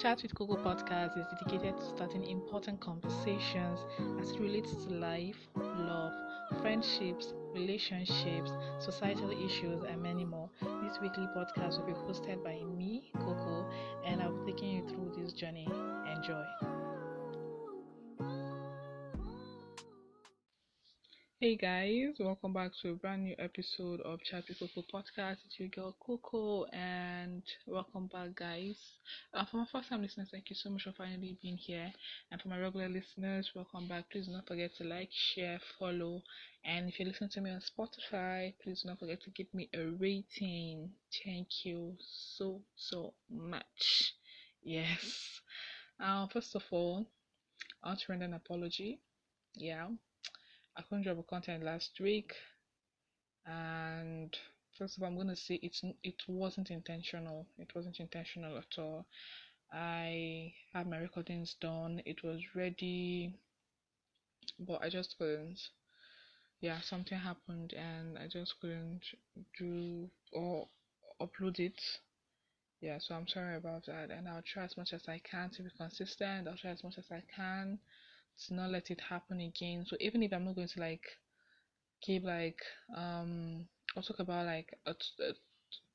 Chat with Coco podcast is dedicated to starting important conversations as it relates to life, love, friendships, relationships, societal issues, and many more. This weekly podcast will be hosted by me, Coco, and I'll be taking you through this journey. Enjoy. Hey guys, welcome back to a brand new episode of Chat with Coco podcast. It's your girl Coco, and welcome back, guys. For my first time listeners, thank you so much for finally being here. And for my regular listeners, welcome back. Please do not forget to like, share, follow, and if you listen to me on Spotify, please do not forget to give me a rating. Thank you so much. Yes. First of all, I want to render an apology. Yeah, I couldn't drop a content last week, and first of all, I'm gonna say it wasn't intentional. It wasn't intentional at all. I had my recordings done. It was ready, but I just couldn't. Yeah, something happened, and I just couldn't do or upload it. Yeah, so I'm sorry about that, and I'll try as much as I can to be consistent. I'll try as much as I can to not let it happen again. So even if I'm not going to keep I'll talk about a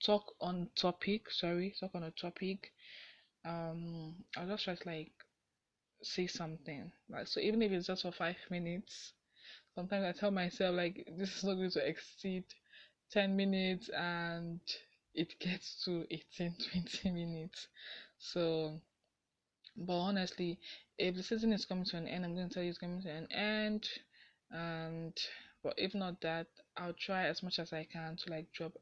talk on topic, talk on a topic, I'll just try to say something, like, so even if it's just for 5 minutes, sometimes I tell myself like this is not going to exceed 10 minutes, and it gets to 18-20 minutes. So but honestly, if the season is coming to an end, I'm going to tell you it's coming to an end. And but if not that, I'll try as much as I can to drop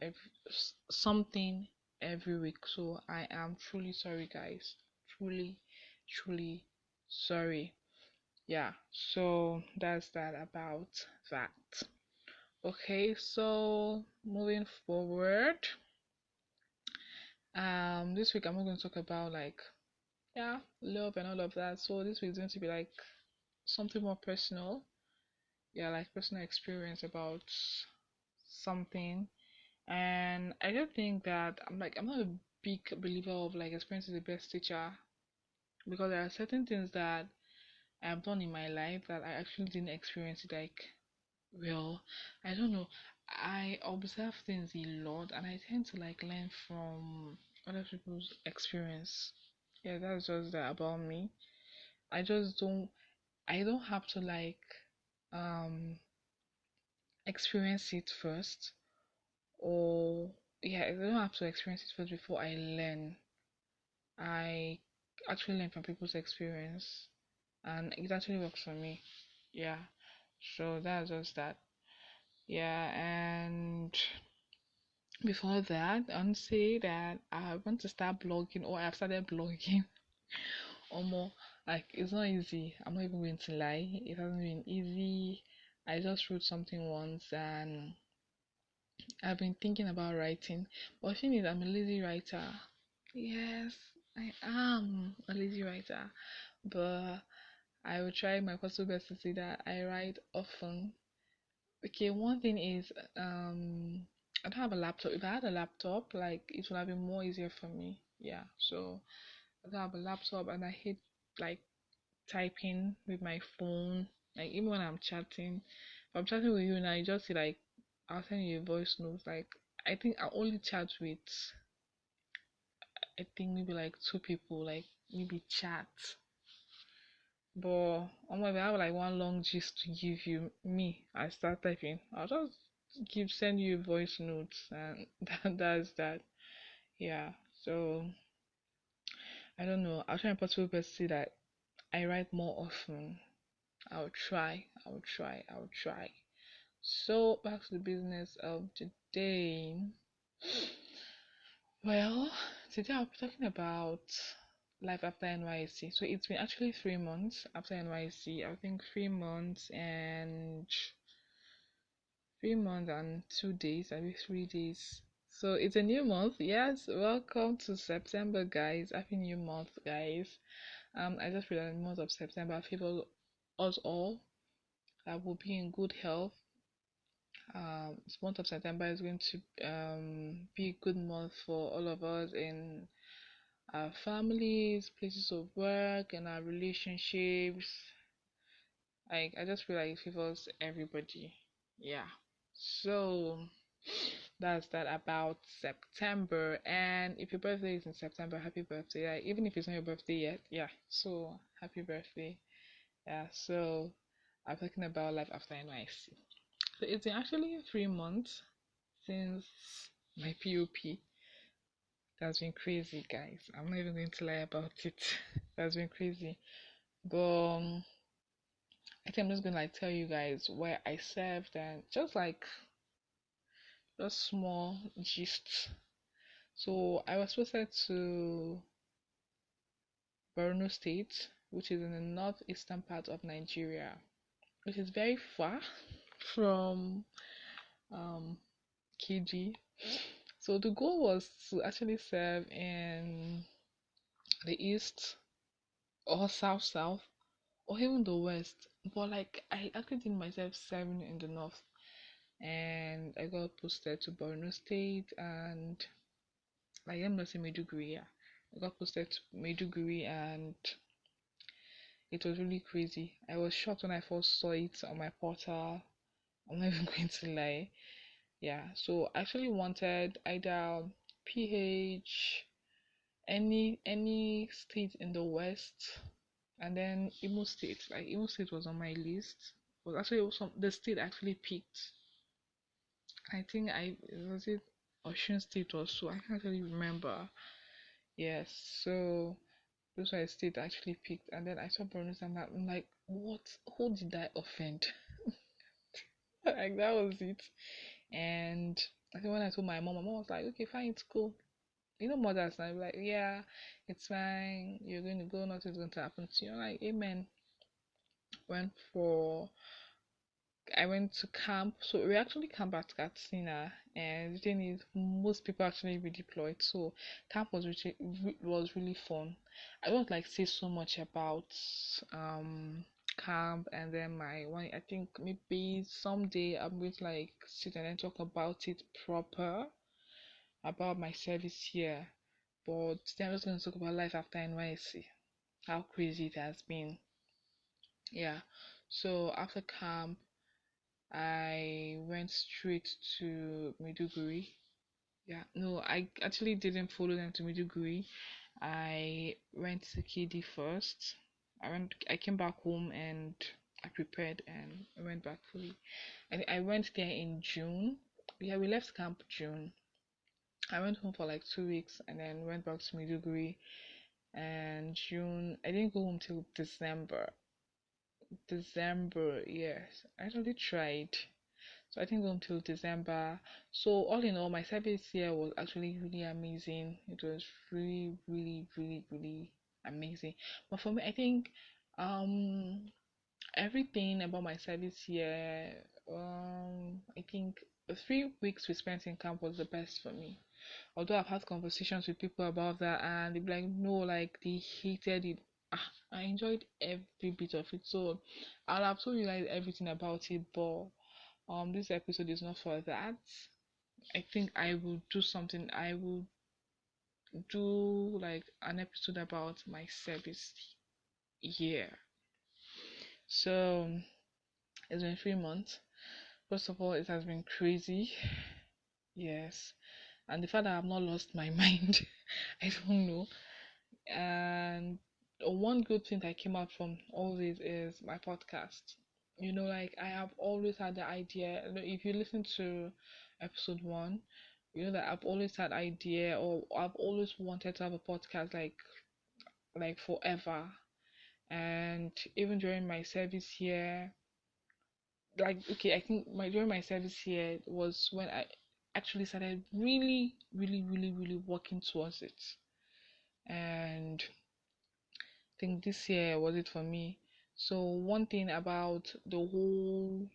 something every week. So I am truly sorry, guys. Truly sorry. Yeah. So that's that about that. Okay. So moving forward, this week I'm not going to talk about yeah, love and all of that. So this week is going to be something more personal. Yeah, like personal experience about something. And I don't think that I'm not a big believer of experience is the best teacher, because there are certain things that I have done in my life that I actually didn't experience it well, I don't know. I observe things a lot, and I tend to learn from other people's experience. Yeah, that's just that about me. I just don't I don't have to um experience it first, or yeah, I don't have to experience it first before I learn. I actually learn from people's experience, and it actually works for me. Yeah, so that's just that. Yeah, and before that, I want to say that I want to start blogging, or I've started blogging. Or more, it's not easy. I'm not even going to lie. It hasn't been easy. I just wrote something once, and I've been thinking about writing, but the thing is, I'm a lazy writer. Yes, I am a lazy writer, but I will try my possible best to see that I write often. Okay, one thing is, I don't have a laptop. If I had a laptop, it would have been more easier for me. Yeah, so I don't have a laptop, and I hate like typing with my phone. Like even when I'm chatting, if I'm chatting with you and I just see I'll send you a voice note. I think I only chat with, I think maybe two people, maybe chat. But if I have one long gist to give you, me, I start typing. I'll just send you a voice note, and that's that. Yeah. So I don't know. I'll try my possible best to see that I write more often. I'll try. I'll try. So back to the business of today. Well, today I'll be talking about life after NYC. So it's been actually 3 months after NYC. I think 3 months and 2 days, I mean 3 days. So it's a new month. Yes, welcome to September, guys. Happy new month, guys. I just pray that in the month of September favor us all. That will be in good health. This month of September is going to be a good month for all of us in our families, places of work, and our relationships. Like I just feel like it favors everybody. Yeah. So that's that about September. And if your birthday is in September, happy birthday. Like, even if it's not your birthday yet, yeah. So happy birthday. Yeah. So I'm talking about life after NYC. So it's been actually 3 months since my POP. That's been crazy, guys. I'm not even going to lie about it. That's been crazy. But I think I'm just gonna like tell you guys where I served and just small gist. So I was posted to Borno State, which is in the northeastern part of Nigeria, which is very far from um KG. So the goal was to actually serve in the east or south or even the west. But like I actually did myself serving in the north, and I got posted to Borno State and like I'm not say Maiduguri, yeah. I got posted to Maiduguri and it was really crazy. I was shocked when I first saw it on my portal. I'm not even going to lie. Yeah, so I actually wanted either PH, any state in the west, and then Imo State. Like Imo State was on my list. Was actually some the state actually picked. I think I was it Ocean State or so. I can't really remember. Yes, so those were state actually picked, and then I saw Borno and I'm like, what? Who did I offend? Like that was it. And I think when I told my mom was like, okay, fine, it's cool. You know, mothers now be like, yeah, it's fine. You're going to go. Nothing's going to happen to you. I'm like, amen. Went for I went to camp. So we actually camped at Katsina, and the thing is, most people actually redeployed. So camp was really fun. I don't like say so much about camp, and then my one. I think maybe someday I'm going to like sit and then talk about it proper about my service here. But today I'm just going to talk about life after NYC. How crazy it has been. Yeah. So after camp. I went straight to Maiduguri. Yeah, no, I actually didn't follow them to Maiduguri. I went to KD first. I came back home and I prepared and I went back fully. I went there in June. Yeah, we left camp June. I went home for like 2 weeks and then went back to Maiduguri. And June, I didn't go home till December. December, yes. I actually tried. So I didn't go until December. So all in all, my service here was actually really amazing. It was really, really, really, really amazing. But for me, I think everything about my service here, I think the 3 weeks we spent in camp was the best for me. Although I've had conversations with people about that, and they're like, no, like they hated it. I enjoyed every bit of it. So I'll have told you guys everything about it, but this episode is not for that. I think I will do something. I will do like an episode about my service year. So it's been 3 months. First of all, it has been crazy. Yes. And the fact that I've not lost my mind, I don't know. And one good thing that came out from all this is my podcast. Like I have always had the idea. If you listen to episode 1, you know that I've always had idea or I've always wanted to have a podcast like forever. And even during my service here, like okay, I think my during my service here was when I actually started really, really, really, really working towards it. And I think this year was it for me. So one thing about the whole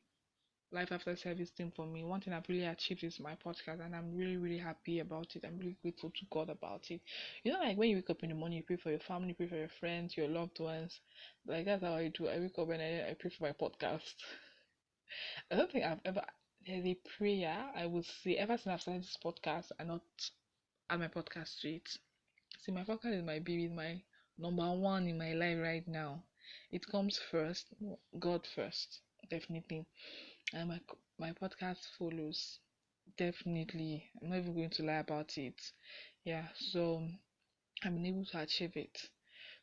life after service thing for me, one thing I've really achieved is my podcast, and I'm really, really happy about it. I'm really grateful to God about it. Like when you wake up in the morning, you pray for your family, you pray for your friends, your loved ones. Like that's how I do. I wake up and I pray for my podcast. I don't think I've ever there's a prayer I would say ever since I've started this podcast and not add my podcast to it. See, my podcast is my baby, my number one in my life right now. It comes first, God first, definitely, and my podcast follows. Definitely, I'm not even going to lie about it. Yeah, so I've been able to achieve it.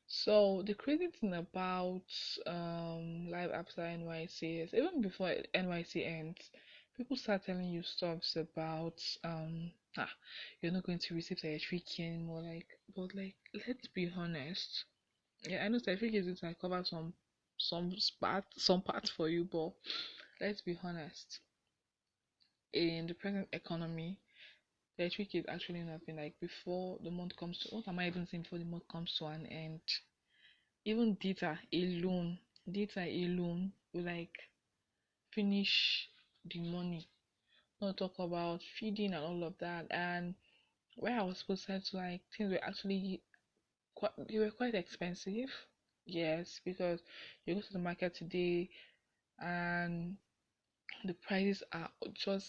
So the crazy thing about life after NYC is even before NYC ends, people start telling you stuffs about ah you're not going to receive certificate anymore. Like, but like, let's be honest. Yeah, I know certificate is going to cover some parts for you, but let's be honest. In the present economy, the trick is actually nothing. Like, before the month comes to, what am I even saying, before the month comes to an end? Even data alone will like finish the money. Not talk about feeding and all of that. And where I was supposed to like, things were actually quite expensive. Yes, because you go to the market today and the prices are just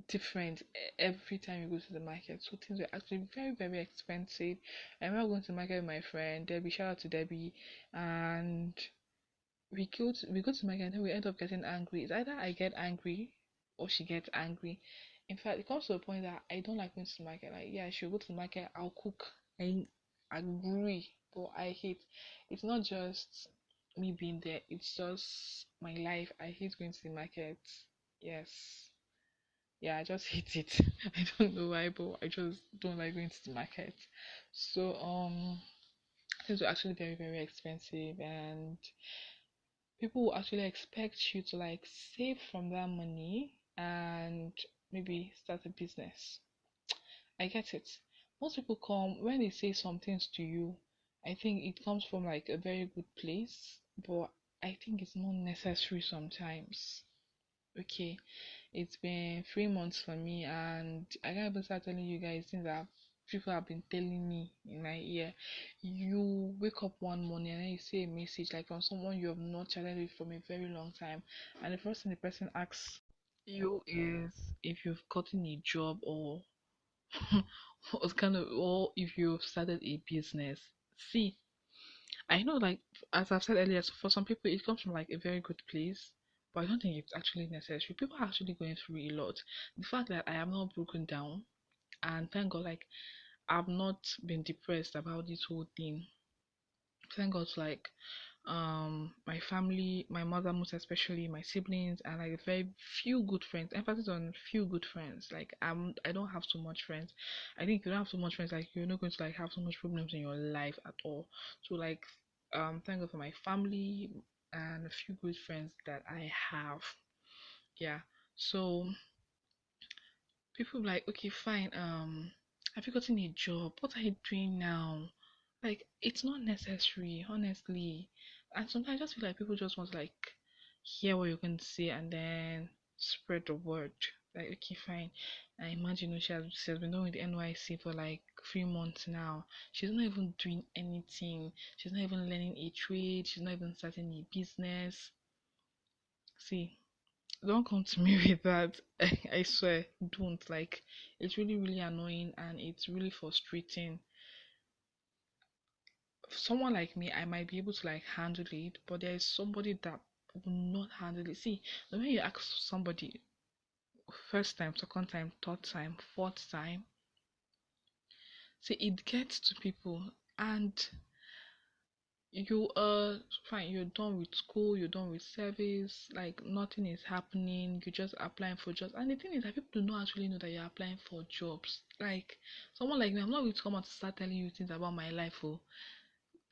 different every time you go to the market. So things were actually very, very expensive. I remember going to the market with my friend Debbie. Shout out to Debbie. And we go to the market and then we end up getting angry. It's either I get angry or she gets angry. In fact, it comes to a point that I don't like going to the market. Like, yeah, she'll go to the market, I'll cook. I agree, but I hate. It's not just me being there. It's just my life. I hate going to the market. Yes, yeah, I just hate it. I don't know why, but I just don't like going to the market. So things were actually very, very expensive, and people will actually expect you to like save from that money and maybe start a business. I get it. Most people come when they say some things to you, I think it comes from like a very good place, but I think it's not necessary sometimes. Okay, it's been 3 months for me, and I can't even start telling you guys things that people have been telling me in my ear. You wake up one morning and then you see a message like from someone you have not chatted with from a very long time, and the first thing the person asks you is if you've gotten a job or what kind of, or if you've started a business. See, I know, like, as I've said earlier, so for some people it comes from like a very good place, but I don't think it's actually necessary. People are actually going through a lot. The fact that I am not broken down, and thank God, like, I've not been depressed about this whole thing. Thank God, like, my family, my mother most especially, my siblings, and like very few good friends. Emphasis on few good friends. Like, I don't have so much friends. I think if you don't have so much friends, like, you're not going to like have so much problems in your life at all. So like, thank God for my family and a few good friends that I have. Yeah. So people be like, okay, fine, have you gotten a job? What are you doing now? Like, it's not necessary, honestly. And sometimes I just feel like people just want to like hear what you're going to say and then spread the word. Like, okay, fine. I imagine, she has been doing the NYC for like 3 months now. She's not even doing anything. She's not even learning a trade. She's not even starting a business. See, don't come to me with that. I swear, don't. Like, it's really, really annoying and it's really frustrating. Someone like me, I might be able to like handle it, but there is somebody that will not handle it. See, the way you ask somebody first time, second time, third time, fourth time, see, it gets to people, and you are fine, you're done with school, you're done with service, like nothing is happening, you're just applying for jobs. And the thing is that people do not actually know that you're applying for jobs. Like, someone like me, I'm not going to come out to start telling you things about my life. Oh,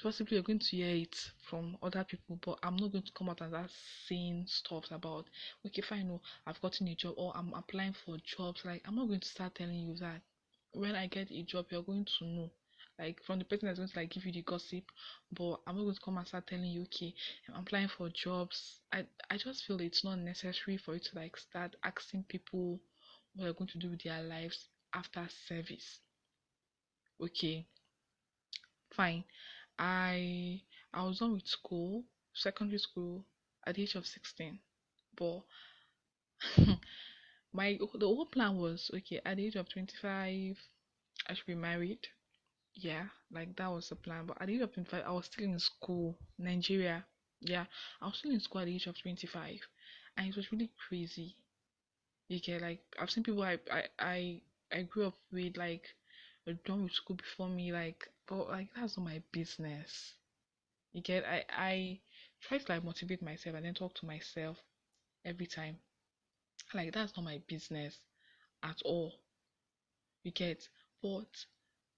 possibly you're going to hear it from other people, but I'm not going to come out and start saying stuff about, okay, fine, no, I've gotten a job or I'm applying for jobs. Like, I'm not going to start telling you that. When I get a job, you're going to know. Like, from the person that's going to like give you the gossip, but I'm not going to come and start telling you, okay, I'm applying for jobs. I just feel it's not necessary for you to like start asking people what they're going to do with their lives after service. Okay, fine. I I was done with school, secondary school, at the age of 16. But the whole plan was, okay, at the age of 25, I should be married. Yeah, like that was the plan. But at the age of 25, I was still in school, Nigeria. Yeah, I was still in school at the age of 25, and it was really crazy. You get like I've seen people I grew up with like were done with school before me, like, but like that's not my business. You get I try to like motivate myself and then talk to myself every time. Like that's not my business at all. You get, but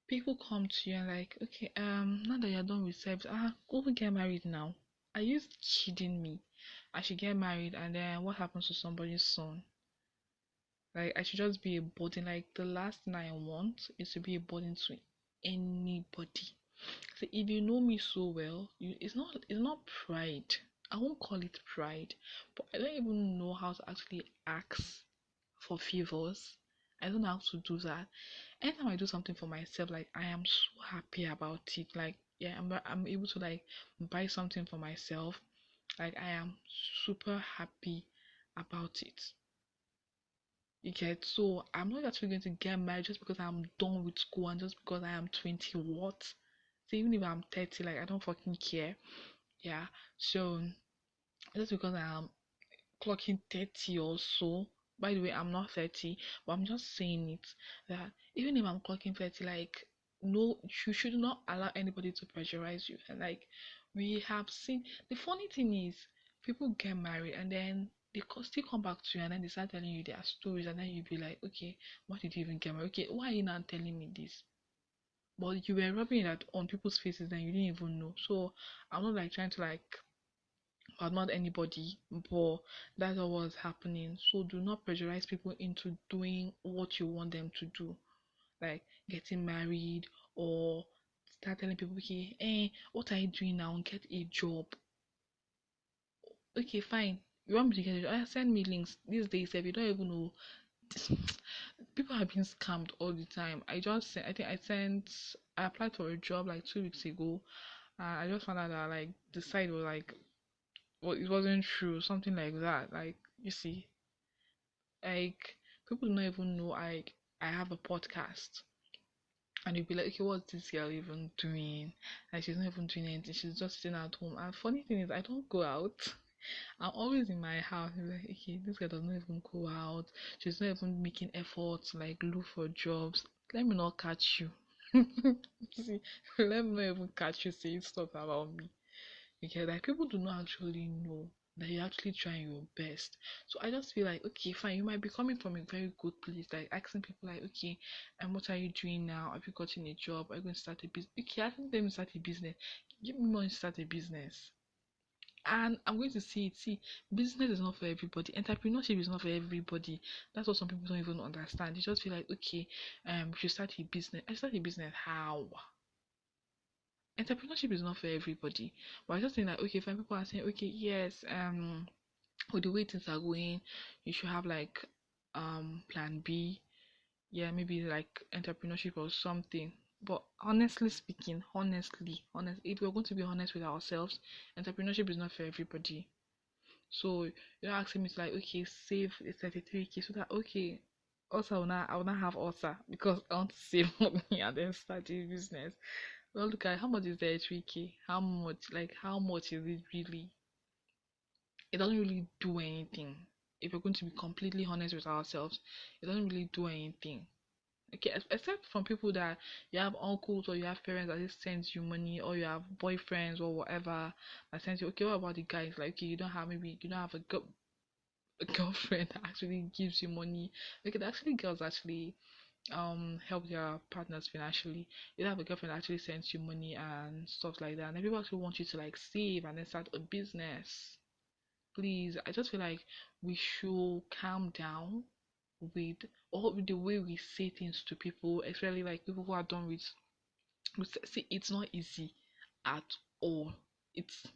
people come to you and like, okay, now that you're done with service, go and get married now. Are you kidding me? I should get married and then what happens to somebody's son? Like I should just be a burden. Like the last thing I want is to be a burden to anybody. So if you know me so well, it's not pride. I won't call it pride, but I don't even know how to actually ask for favors. I don't know how to do that. Anytime I do something for myself, like I am so happy about it. Like yeah, I'm able to like buy something for myself. Like I am super happy about it. You get, so I'm not actually going to get married just because I'm done with school and just because I am 20 what? So even if I'm 30, like I don't fucking care. Yeah. So just because I am clocking 30 or so. By the way, I'm not 30, but I'm just saying it that even if I'm clocking 30, like, no, you should not allow anybody to pressurize you. And like, we have seen the funny thing is, people get married and then they still come back to you and then they start telling you their stories, and then you be like, okay, why did you even get married? Okay, why are you not telling me this? But you were rubbing it on people's faces and you didn't even know. So I'm not like trying to like not anybody, but that's what was happening. So do not pressurize people into doing what you want them to do, like getting married or start telling people, okay, what are you doing now? Get a job. Okay, fine. You want me to get a job? Send me links. These days, if you don't even know, people are being scammed all the time. I think I applied for a job like 2 weeks ago, and I just found out that like the site was like, well, it wasn't true, something like that. Like you see, like people do not even know I have a podcast, and you'll be like, okay, what's this girl even doing? Like she's not even doing anything, she's just sitting at home. And funny thing is, I don't go out. I'm always in my house. You'll be like, okay, this girl does not even go out, she's not even making efforts to like look for jobs. Let me not catch you. See, let me not even catch you saying stuff about me. Okay, like people do not actually know that you're actually trying your best. So I just feel like, okay, fine, you might be coming from a very good place, like asking people like, okay, and what are you doing now? Have you gotten a job? Are you going to start a business? Okay, I think let me start a business. Give me money to start a business. And I'm going to see it. See, business is not for everybody. Entrepreneurship is not for everybody. That's what some people don't even understand. They just feel like, okay, we should start a business. I start a business. How? Entrepreneurship is not for everybody. But I just think that okay, fine, people are saying, okay, yes, with the way things are going, you should have like plan B. Yeah, maybe like entrepreneurship or something. But honestly speaking, if we're going to be honest with ourselves, entrepreneurship is not for everybody. So you're asking me to like, okay, save the 33K so that okay, also I will not have ulcer because I want to save money and then start a business. Well, look at how much is the 3K? How much is it really? It doesn't really do anything. If we're going to be completely honest with ourselves, it doesn't really do anything. Okay, except from people that you have uncles or you have parents that just sends you money, or you have boyfriends or whatever that sends you. Okay, what about the guys? Like, okay, you don't have a girlfriend that actually gives you money. Okay, actually girls actually help their partners financially. You have a girlfriend that actually sends you money and stuff like that, and then people actually want you to like save and then start a business. Please, I just feel like we should calm down with all with the way we say things to people, especially like people who are done with see, it's not easy at all. It's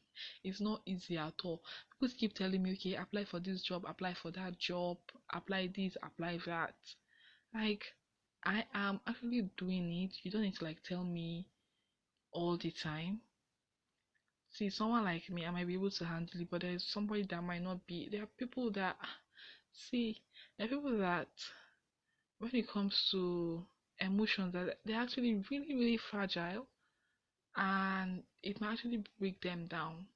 it's not easy at all. People keep telling me, okay, apply for this job, apply for that job, apply this, apply that. Like, I am actually doing it. You don't need to like tell me all the time. See, someone like me, I might be able to handle it, but there's somebody that might not be. There are people that, see, there are people that, when it comes to emotions that they're actually really, really fragile, and it might actually break them down.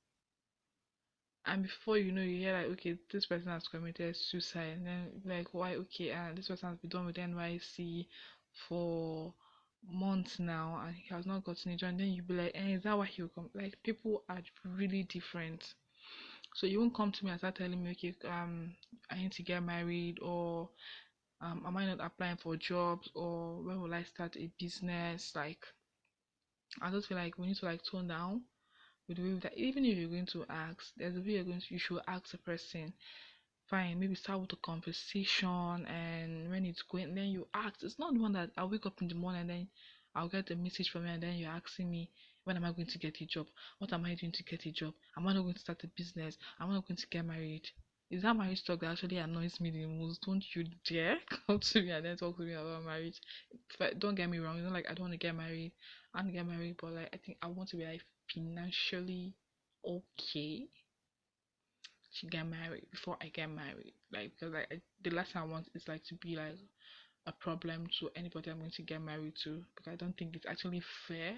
And before you know, you hear like, okay, this person has committed suicide, and then like, why? Okay, this person has been done with NYC for months now, and he has not gotten a job. And then you be like, is that why he will come? Like, people are really different. So you won't come to me and start telling me, okay, I need to get married, or am I not applying for jobs, or when will I start a business? Like, I just feel like we need to like tone down with the way that even if you're going to ask, there's a way you should ask a person. Fine, maybe start with a conversation, and when it's going, then you ask. It's not the one that I'll wake up in the morning and then I'll get a message from you, and then you're asking me, when am I going to get a job? What am I doing to get a job? Am I not going to start a business? Am I not going to get married? Is that marriage talk that actually annoys me the most? Don't you dare come to me and then talk to me about marriage. But don't get me wrong, like, I don't want to get married. I want to get married, but like, I think I want to be like financially okay to get married before I get married. Like, because like, the last thing I want is like to be like a problem to anybody I'm going to get married to, because I don't think it's actually fair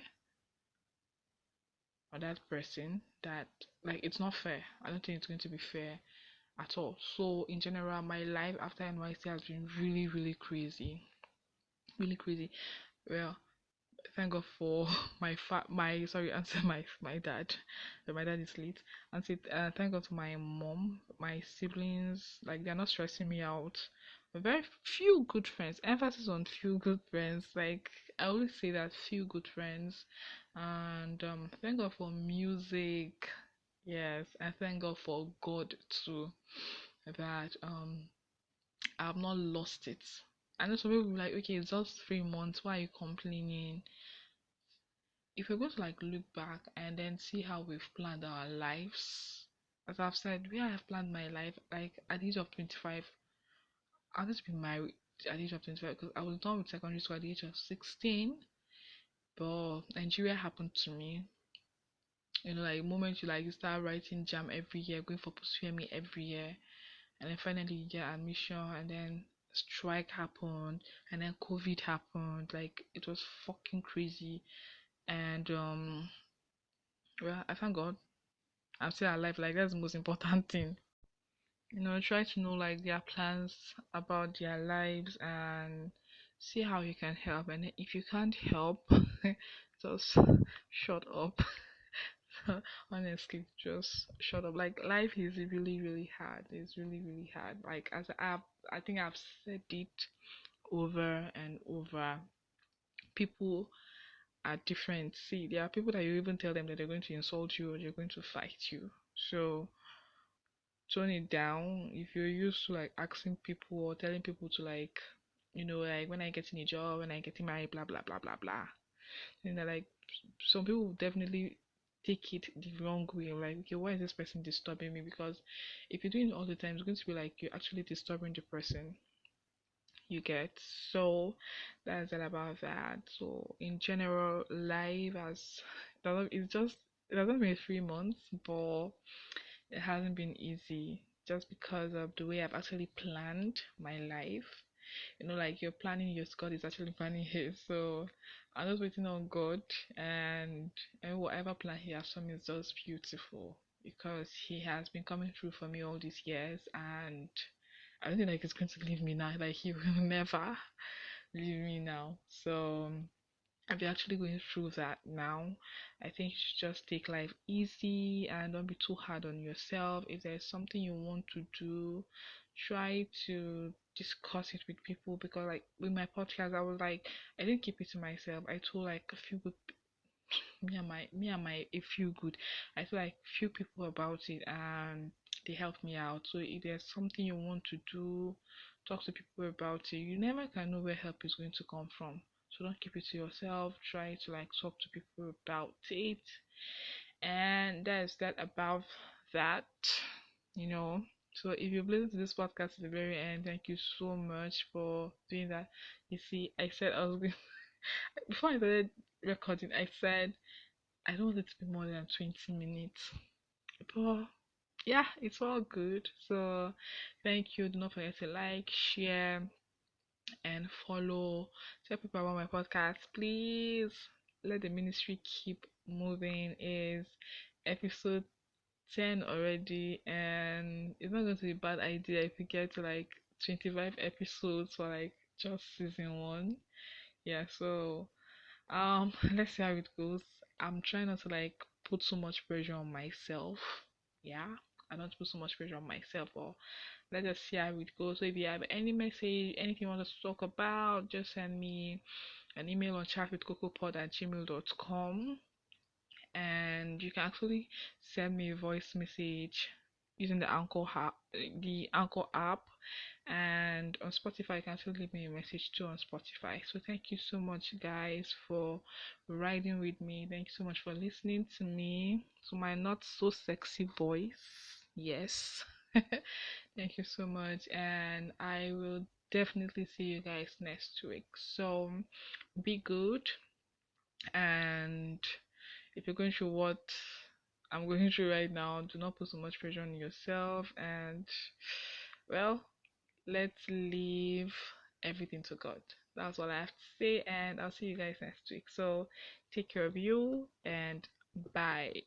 on that person. That, like, it's not fair. I don't think it's going to be fair at all. So in general, my life after NYC has been really, really crazy, really crazy. Well, thank God for my sorry, answer my dad. But my dad is late. And say thank God to my mom, my siblings. Like, they're not stressing me out. Very few good friends. Emphasis on few good friends. Like, I always say that, few good friends. And thank God for music. Yes, and thank God for God too. That I've not lost it. I know some people will be like, okay, it's just 3 months. Why are you complaining? If we're going to like look back and then see how we've planned our lives, as I've said, where I have planned my life, like at the age of 25, I wanted to be married at the age of 25 because I was done with secondary school at the age of 16. But Nigeria happened to me. Like, the moment you start writing jam every year, going for post-UME every year, and then finally you get admission, and then strike happened, and then COVID happened. Like, it was fucking crazy. And well, I thank God I'm still alive. Like, that's the most important thing. Try to know like their plans about their lives, and see how you can help. And if you can't help, just shut up. Honestly, just shut up. Like, life is really, really hard. It's really, really hard. Like, I think I've said it over and over. People are different. See, there are people that you even tell them that they're going to insult you or they're going to fight you. So tone it down. If you're used to like asking people or telling people to like, like, when I getting a job, when I getting married, blah blah blah blah blah. And then, like, some people will definitely take it the wrong way. Like, okay, why is this person disturbing me? Because if you're doing it all the time, it's going to be like you're actually disturbing the person you get. So that's all about that. So in general, life has doesn't it's just it hasn't been 3 months, but it hasn't been easy, just because of the way I've actually planned my life. Like, you're planning yours, God is actually planning his. So I'm just waiting on God, and whatever plan he has for me is just beautiful, because he has been coming through for me all these years, and I don't think like he's going to leave me now. Like, he will never leave me now. So if you're actually going through that now, I think you should just take life easy and don't be too hard on yourself. If there's something you want to do, try to discuss it with people, because like with my podcast, I was like, I didn't keep it to myself. I told like a few good me and my a few good I feel like few people about it, and they helped me out. So if there's something you want to do, talk to people about it. You never can know where help is going to come from. So don't keep it to yourself. Try to like talk to people about it. And that's that about that, you know. So if you've listened to this podcast to the very end, thank you so much for doing that. You see, I said I was going before I started recording, I said I don't want it to be more than 20 minutes. But yeah, it's all good. So thank you. Do not forget to like, share, and follow. Tell people about my podcast. Please let the ministry keep moving. Is episode 10 already, and it's not going to be a bad idea if we get to like 25 episodes for like just season 1. Yeah, so let's see how it goes. I'm trying not to like put so much pressure on myself. Yeah, I don't put so much pressure on myself, or let's just see how it goes. So if you have any message, anything you want us to talk about, just send me an email on chatwithcocopod@gmail.com, and you can actually send me a voice message using the Anchor app, and on Spotify you can actually leave me a message too on Spotify. So thank you so much guys for riding with me. Thank you so much for listening to me, to my not so sexy voice. Yes. Thank you so much, and I will definitely see you guys next week. So be good, and if you're going through what I'm going through right now, do not put so much pressure on yourself, and well, let's leave everything to God. That's all I have to say, and I'll see you guys next week. So take care of you, and bye.